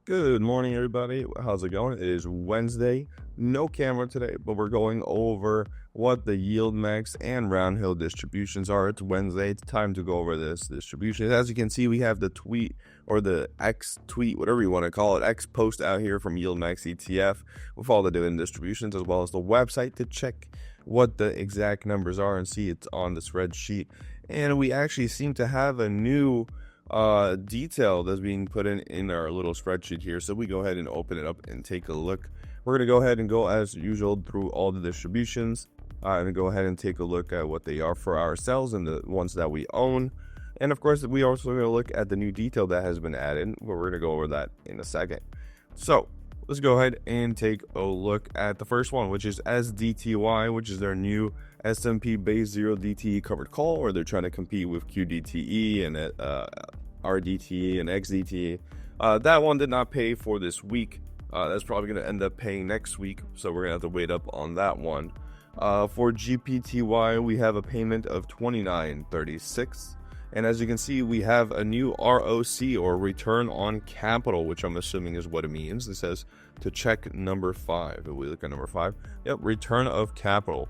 Good morning, everybody. How's it going? It is Wednesday. No camera today, but we're going over what the YieldMax and Roundhill distributions are. It's Wednesday. It's time to go over this distribution. As you can see, we have the tweet or the X tweet, whatever you want to call it, X post out here from YieldMax ETF with all the dividend distributions, as well as the website to check what the exact numbers are and see it's on the spreadsheet. And we actually seem to have a new detail that's being put in our little spreadsheet here. So we go ahead and open it up and take a look. We're going to go ahead and go as usual through all the distributions and go ahead and take a look at what they are for ourselves and the ones that we own. And of course, we also going to look at the new detail that has been added. We're going to go over that in a second. So let's go ahead and take a look at the first one, which is SDTY, which is their new S&P base 0 DTE covered call, where they're trying to compete with QDTE and RDTE and XDTE. That one did not pay for this week. That's probably going to end up paying next week, so we're going to have to wait up on that one. For GPTY, we have a payment of $29.36. And as you can see, we have a new ROC, or return on capital, which I'm assuming is what it means. It says to check number 5. If we look at number 5, yep, return of capital.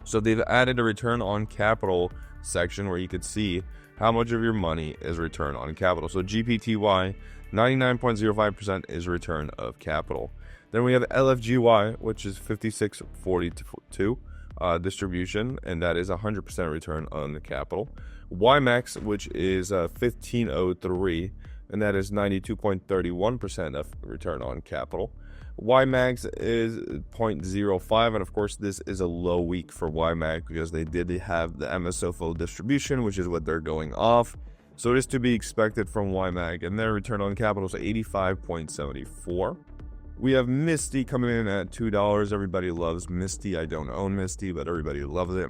So they've added a return on capital section where you could see how much of your money is return on capital. So GPTY, 99.05% is return of capital. Then we have LFGY, which is 56.42 distribution, and that is 100% return on the capital. YieldMax, which is 1503, and that is 92.31% of return on capital. YieldMax is 0.05, and of course this is a low week for YieldMax because they did have the MSTY distribution, which is what they're going off. So it is to be expected from YieldMax, and their return on capital is 85.74. We have MSTY coming in at $2. Everybody loves MSTY. I don't own MSTY, but everybody loves it.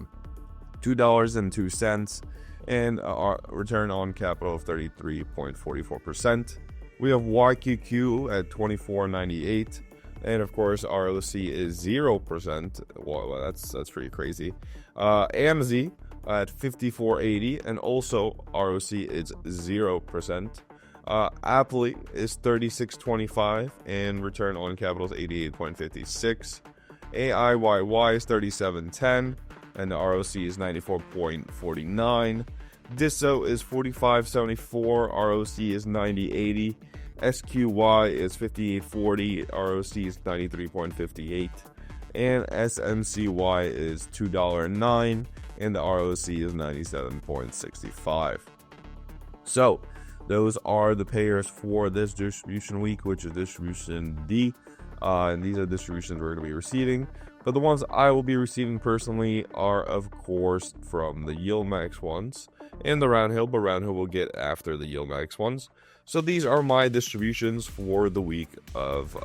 $2.02, and our return on capital of 33.44%. We have YQQ at $24.98, and of course ROC is 0%. Well, that's pretty crazy. AMZY at $54.80, and also ROC is 0%. APLY is $36.25, and return on capital is 88.56. AIYY is $37.10, and the ROC is 94.49. DISO is 45.74, ROC is 90.80. SQY is 58.40, ROC is 93.58. And SMCY is $2.09, and the ROC is 97.65. So those are the payers for this distribution week, which is distribution D. And these are distributions we're going to be receiving. But the ones I will be receiving personally are, of course, from the YieldMax ones and the Roundhill, but Roundhill will get after the YieldMax ones. So these are my distributions for the week of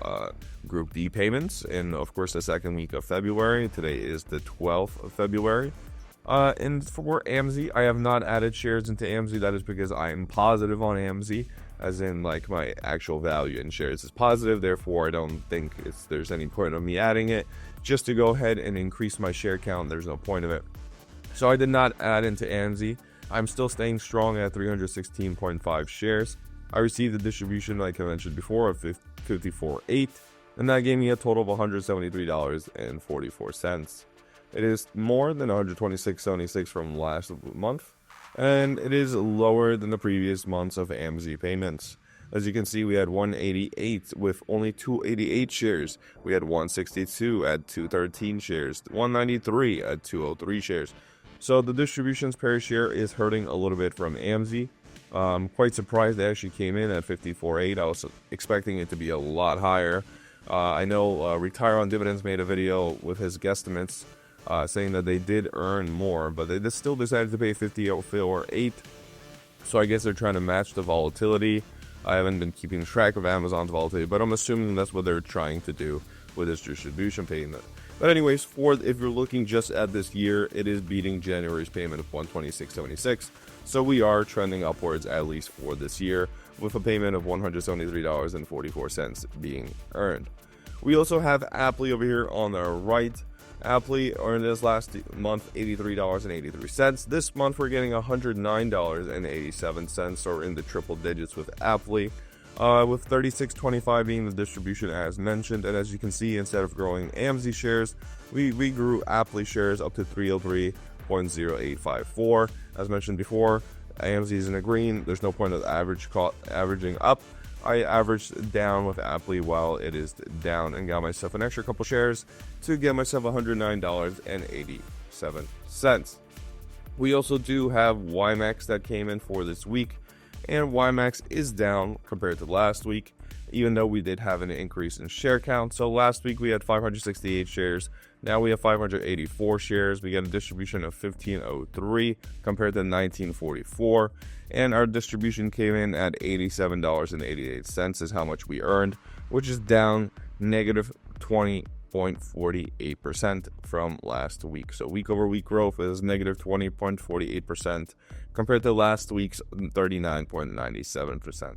Group D payments, and of course the second week of February. Today is the 12th of February. And for AMZY, I have not added shares into AMZY. That is because I am positive on AMZY, as in like my actual value in shares is positive. Therefore, I don't think there's any point of me adding it. Just to go ahead and increase my share count, there's no point of it. So I did not add into AMZY. I'm still staying strong at 316.5 shares. I received the distribution, like I mentioned before, of 54.8, and that gave me a total of $173.44. It is more than $126.76 from last month, and it is lower than the previous months of AMZY payments. As you can see, we had 188 with only 288 shares. We had 162 at 213 shares, 193 at 203 shares. So the distributions per share is hurting a little bit from AMZY. I'm quite surprised they actually came in at 54.8. I was expecting it to be a lot higher. I know Retire on Dividends made a video with his guesstimates saying that they did earn more, but they still decided to pay 54.8. So I guess they're trying to match the volatility. I haven't been keeping track of Amazon's volatility, but I'm assuming that's what they're trying to do with this distribution payment. But anyways, if you're looking just at this year, it is beating January's payment of $126.76. So we are trending upwards, at least for this year, with a payment of $173.44 being earned. We also have APLY over here on the right. APLY earned this last month $83.83. This month we're getting $109.87, so we're in the triple digits with APLY. with 36.25 being the distribution as mentioned. And as you can see, instead of growing AMZY shares, we grew APLY shares up to 303.0854. As mentioned before, AMZY is in the green. There's no point of averaging up. I averaged down with APLY while it is down and got myself an extra couple shares to get myself $109.87. We also do have YieldMax that came in for this week, and YieldMax is down compared to last week, even though we did have an increase in share count. So last week we had 568 shares. Now we have 584 shares. We got a distribution of 1503 compared to 1944. And our distribution came in at $87.88 is how much we earned, which is down negative 20.48% from last week. So week over week growth is negative 20.48% compared to last week's 39.97%.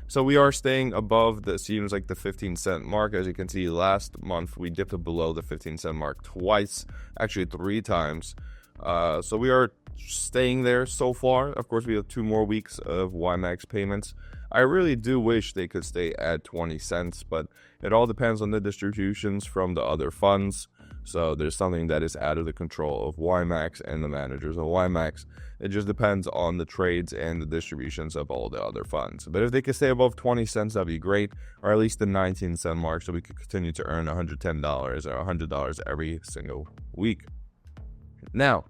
So we are staying above the seems like the 15-cent mark. As you can see, last month we dipped below the 15-cent mark twice, actually 3 times. So we are staying there so far. Of course, we have 2 more weeks of YieldMax payments. I really do wish they could stay at 20 cents, but it all depends on the distributions from the other funds. So there's something that is out of the control of YieldMax and the managers of YieldMax. It just depends on the trades and the distributions of all the other funds. But if they could stay above 20 cents, that'd be great, or at least the 19-cent mark, so we could continue to earn $110 or $100 every single week. Now,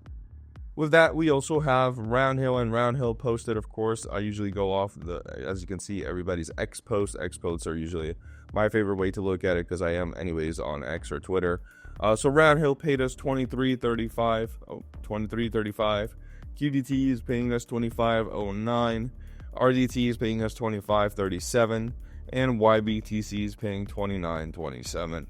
with that, we also have Roundhill, and Roundhill posted, of course. I usually go off as you can see, everybody's X posts. X posts are usually my favorite way to look at it because I am anyways on X or Twitter. So Roundhill paid us $23.35. QDT is paying us $25.09. RDT is paying us $25.37, and YBTC is paying $29.27.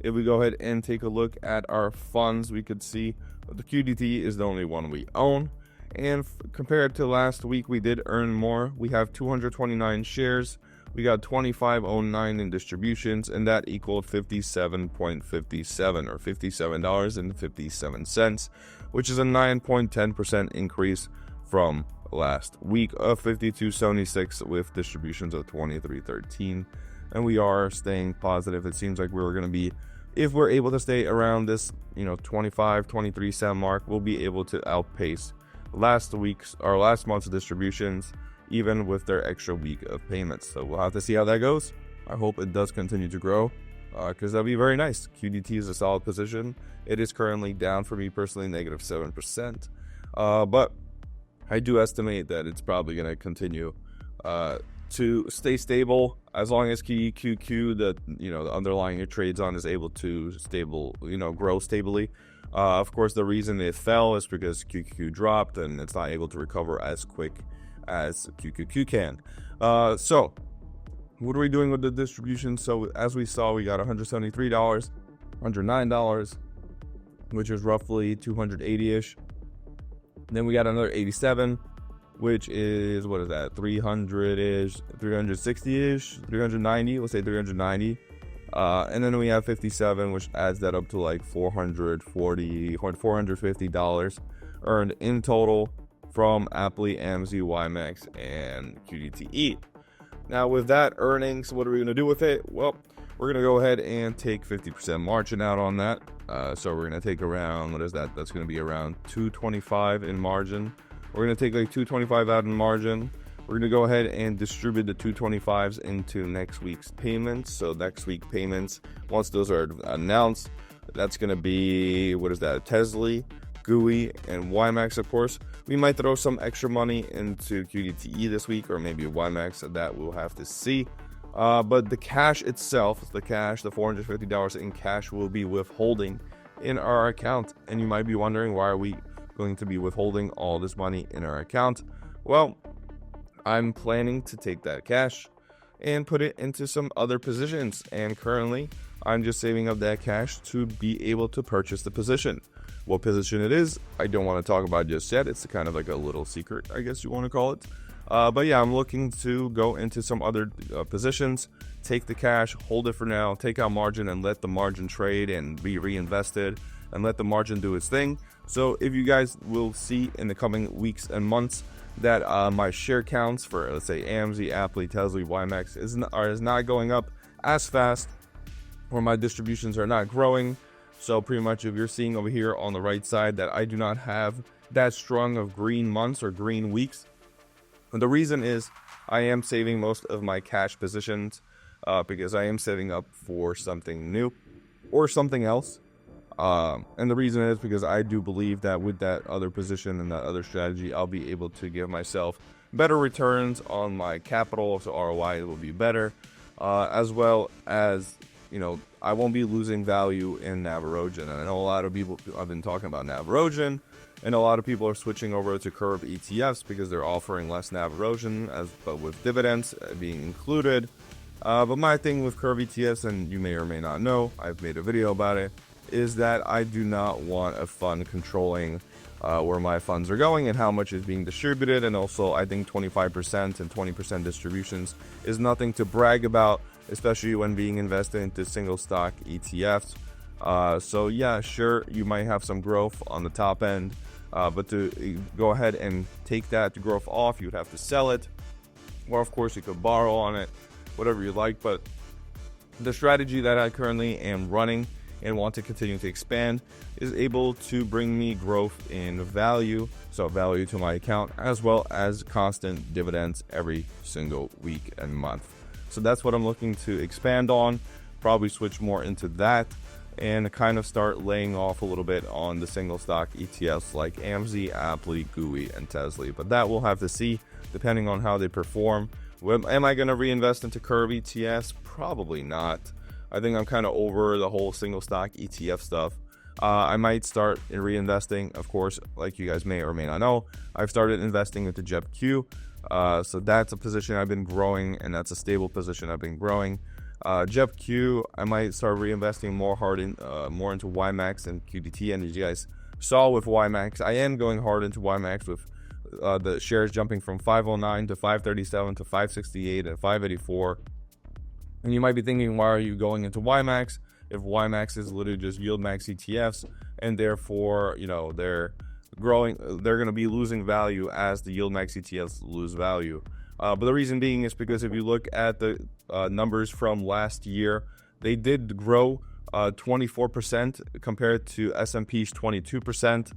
If we go ahead and take a look at our funds, we could see the QDT is the only one we own, and compared to last week, we did earn more. We have 229 shares. We got $25.09 in distributions, and that equaled 57.57 or $57.57, which is a 9.10% increase from last week of 52.76 with distributions of 23.13. And we are staying positive. It seems like we're going to be, if we're able to stay around this 23 cent mark, we'll be able to outpace last month's distributions, even with their extra week of payments. So we'll have to see how that goes. I hope it does continue to grow, because that'd be very nice. QDT is a solid position. It is currently down for me personally, negative 7%, but I do estimate that it's probably going to continue to stay stable as long as QQQ, the underlying it trades on, is able to grow stably. Of course, the reason it fell is because QQQ dropped and it's not able to recover as quick as QQQ can. So what are we doing with the distribution? So as we saw, we got $173, $109, which is roughly 280-ish. Then we got another 87, which is, what is that, 300-ish, 360-ish, 390, let's say 390. And then we have 57, which adds that up to like $450 earned in total from APLY, AMZY, YieldMax, and QDTE. Now with that earnings, what are we going to do with it? Well, we're going to go ahead and take 50% margin out on that. So we're going to take around, what is that? That's going to be around 225 in margin. We're going to take like 225 out in margin. We're going to go ahead and distribute the 225s into next week's payments. So next week payments, once those are announced, that's going to be, what is that? Tesla, GUI, and YieldMax, of course. We might throw some extra money into QDTE this week, or maybe YieldMax. That we'll have to see. But the cash itself, the $450 in cash, will be withholding in our account. And you might be wondering, why are we going to be withholding all this money in our account? Well, I'm planning to take that cash and put it into some other positions. And currently, I'm just saving up that cash to be able to purchase the position. What position it is, I don't want to talk about just yet. It's kind of like a little secret, I guess you want to call it. But yeah, I'm looking to go into some other positions, take the cash, hold it for now, take out margin and let the margin trade and be reinvested and let the margin do its thing. So if you guys will see in the coming weeks and months that my share counts for, let's say, AMZY, APLY, TESLA, YieldMax is not going up as fast, or my distributions are not growing. So pretty much if you're seeing over here on the right side that I do not have that strong of green months or green weeks, and the reason is I am saving most of my cash positions because I am setting up for something new or something else. And the reason is because I do believe that with that other position and that other strategy, I'll be able to give myself better returns on my capital. So ROI will be better, as well as, you know, I won't be losing value in NAV erosion. And I know a lot of people have been talking about NAV erosion, and a lot of people are switching over to curve ETFs because they're offering less NAV erosion, but with dividends being included. But my thing with curve ETFs, and you may or may not know, I've made a video about it, is that I do not want a fund controlling where my funds are going and how much is being distributed. And also, I think 25% and 20% distributions is nothing to brag about, especially when being invested into single stock ETFs. So yeah, sure, you might have some growth on the top end, but to go ahead and take that growth off, you would have to sell it, or of course you could borrow on it, whatever you like. But the strategy that I currently am running and want to continue to expand is able to bring me growth in value, so value to my account, as well as constant dividends every single week and month. So that's what I'm looking to expand on, probably switch more into that, and kind of start laying off a little bit on the single stock ETFs like AMZY, APLY, GUI, and TESLA. But that we'll have to see depending on how they perform. Am I going to reinvest into curve ETFs? Probably not. I think I'm kind of over the whole single stock ETF stuff. I might start reinvesting, of course, like you guys may or may not know, I've started investing into JEPQ. So that's a position I've been growing, and that's a stable position I've been growing. JEPQ, I might start reinvesting more into YieldMax and QDT. And as you guys saw with YieldMax, I am going hard into YieldMax with the shares jumping from 509 to 537 to 568 and 584. And you might be thinking, why are you going into YieldMax if YieldMax is literally just YieldMax ETFs, and therefore, you know, they're growing, they're going to be losing value as the YieldMax ETFs lose value. But the reason being is because if you look at the numbers from last year, they did grow 24% compared to S&P's 22%.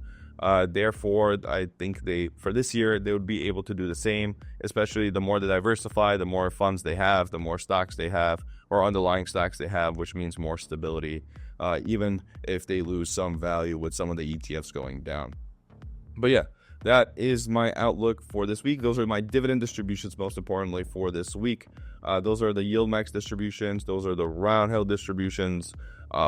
Therefore, I think for this year, they would be able to do the same, especially the more they diversify, the more funds they have, the more stocks they have, or underlying stocks they have, which means more stability, even if they lose some value with some of the ETFs going down. But yeah, that is my outlook for this week. Those are my dividend distributions, most importantly, for this week. Those are the YieldMax distributions. Those are the Roundhill distributions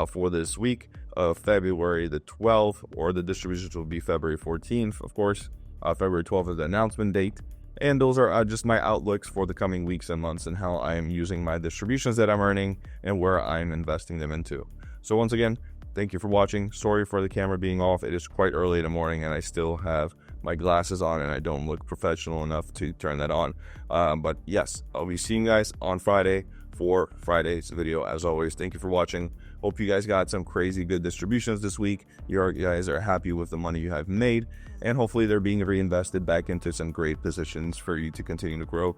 for this week of February the 12th, or the distributions will be February 14th, of course. February 12th is the announcement date. And those are just my outlooks for the coming weeks and months, and how I am using my distributions that I'm earning and where I'm investing them into. So once again, thank you for watching. Sorry for the camera being off. It is quite early in the morning, and I still have my glasses on, and I don't look professional enough to turn that on. But yes, I'll be seeing you guys on Friday for Friday's video. As always, thank you for watching. Hope you guys got some crazy good distributions this week. You guys are happy with the money you have made, and hopefully they're being reinvested back into some great positions for you to continue to grow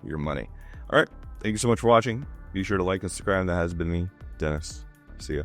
your money. All right, thank you so much for watching. Be sure to like and subscribe. That has been me, Dennis. See ya.